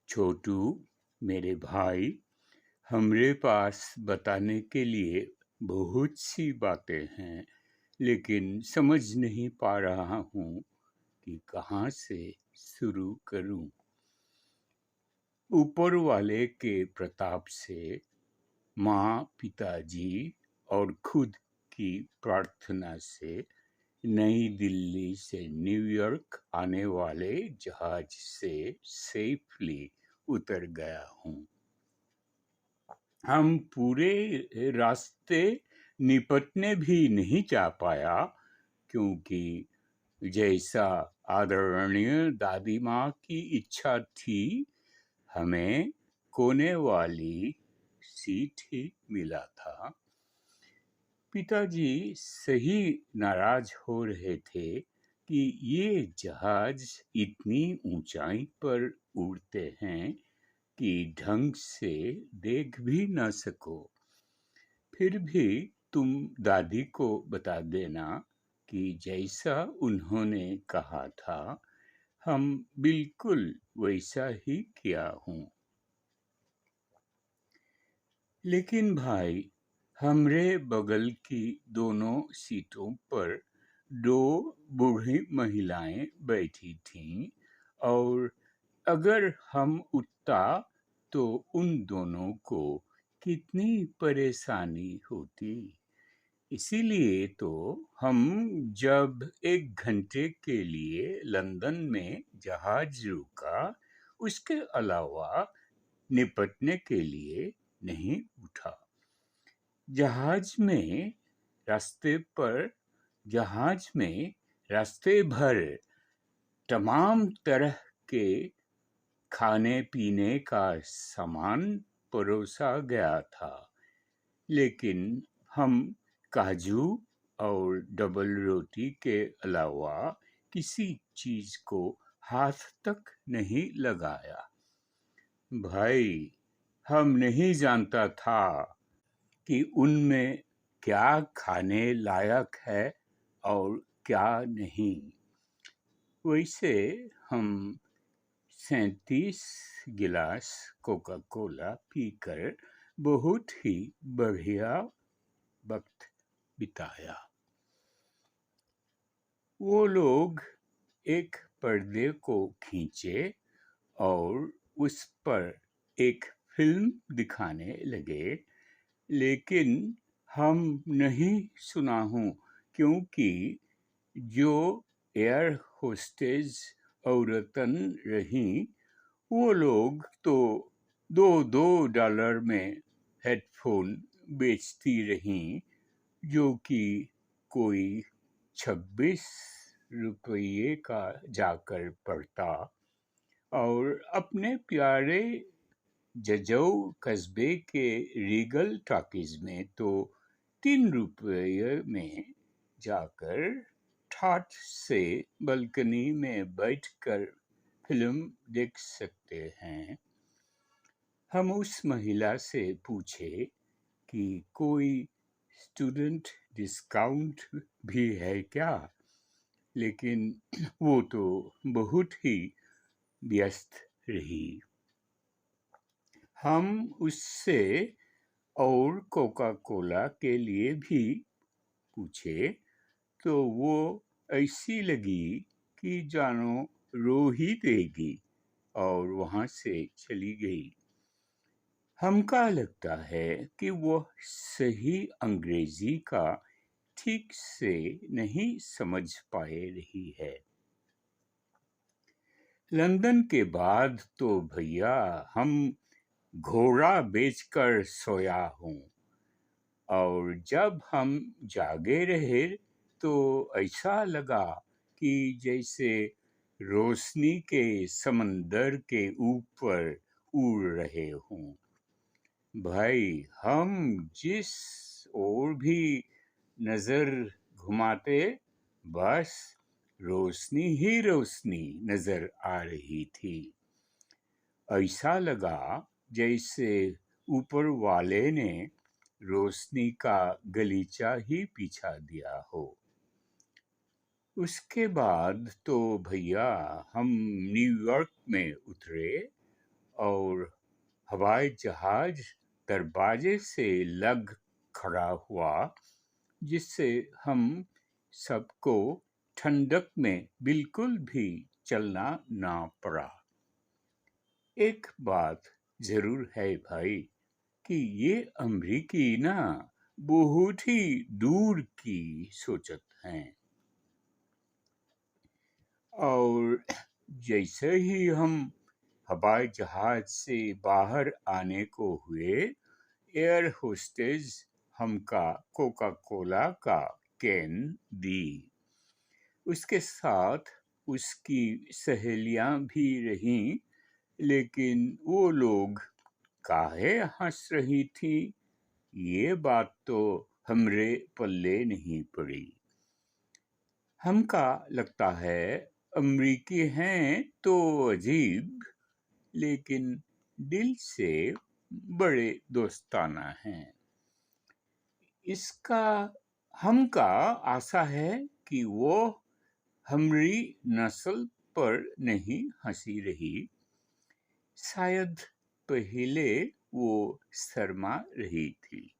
छोटू, मेरे भाई, हमरे पास बताने के लिए बहुत सी बातें हैं, लेकिन समझ नहीं पा रहा हूँ कि कहाँ से शुरू करूँ। ऊपर वाले के प्रताप से, माँ, पिताजी और खुद की प्रार्थना से नई दिल्ली से न्यूयॉर्क आने वाले जहाज से सेफली उतर गया हूँ। हम पूरे रास्ते निपटने भी नहीं जा पाया, क्योंकि जैसा आदरणीय दादी माँ की इच्छा थी, हमें कोने वाली सीट ही मिला था। पिताजी सही नाराज हो रहे थे कि ये जहाज इतनी ऊंचाई पर उड़ते हैं कि ढंग से देख भी न सको। फिर भी तुम दादी को बता देना कि जैसा उन्होंने कहा था, हम बिल्कुल वैसा ही किया हूँ। लेकिन भाई, हमरे बगल की दोनों सीटों पर दो बूढ़ी महिलाएं बैठी थीं, और अगर हम उठता तो उन दोनों को कितनी परेशानी होती। इसीलिए तो हम जब 1 घंटे के लिए लंदन में जहाज रुका, उसके अलावा निपटने के लिए नहीं उठा। जहाज में रास्ते भर तमाम तरह के खाने पीने का सामान परोसा गया था, लेकिन हम काजू और डबल रोटी के अलावा किसी चीज को हाथ तक नहीं लगाया। भाई, हम नहीं जानता था कि उनमें क्या खाने लायक है और क्या नहीं। वैसे हम 37 गिलास कोका कोला पीकर बहुत ही बढ़िया वक्त बिताया। वो लोग एक पर्दे को खींचे और उस पर एक फिल्म दिखाने लगे, लेकिन हम नहीं सुना हूँ, क्योंकि जो एयर होस्टेस औरतन रहीं, वो लोग तो $2 में हेडफोन बेचती रहीं, जो कि कोई 26 रुपये का जाकर पड़ता, और अपने प्यारे जजौ कस्बे के रीगल टॉकीज में तो 3 रुपये में जाकर ठाठ से बालकनी में बैठकर फिल्म देख सकते हैं। हम उस महिला से पूछे कि कोई स्टूडेंट डिस्काउंट भी है क्या, लेकिन वो तो बहुत ही व्यस्त रही। हम उससे और कोका कोला के लिए भी पूछे, तो वो ऐसी लगी कि जानो रो ही देगी, और वहाँ से चली गई। हमका लगता है कि वो सही अंग्रेजी का ठीक से नहीं समझ पाए रही है। लंदन के बाद तो भैया हम घोड़ा बेचकर सोया हूँ, और जब हम जागे रहे तो ऐसा लगा कि जैसे रोशनी के समंदर के ऊपर उड़ रहे हों। भाई, हम जिस ओर भी नजर घुमाते, बस रोशनी ही रोशनी नजर आ रही थी। ऐसा लगा जैसे ऊपर वाले ने रोशनी का गलीचा ही बिछा दिया हो। उसके बाद तो भैया हम न्यूयॉर्क में उतरे, और हवाई जहाज दरवाजे से लग खड़ा हुआ, जिससे हम सबको ठंडक में बिल्कुल भी चलना ना पड़ा। एक बात जरूर है भाई कि ये अमरीकी ना बहुत ही दूर की सोचत हैं। और जैसे ही हम हवाई जहाज से बाहर आने को हुए, एयर होस्टेस हमका कोका कोला का कैन दी। उसके साथ उसकी सहेलियां भी रहीं, लेकिन वो लोग काहे हंस रही थी, ये बात तो हमरे पल्ले नहीं पड़ी। हमका लगता है अमरीकी हैं तो अजीब, लेकिन दिल से बड़े दोस्ताना हैं। इसका हमका आशा है कि वो हमरी नस्ल पर नहीं हंसी रही। शायद पहले वो शर्मा रही थी।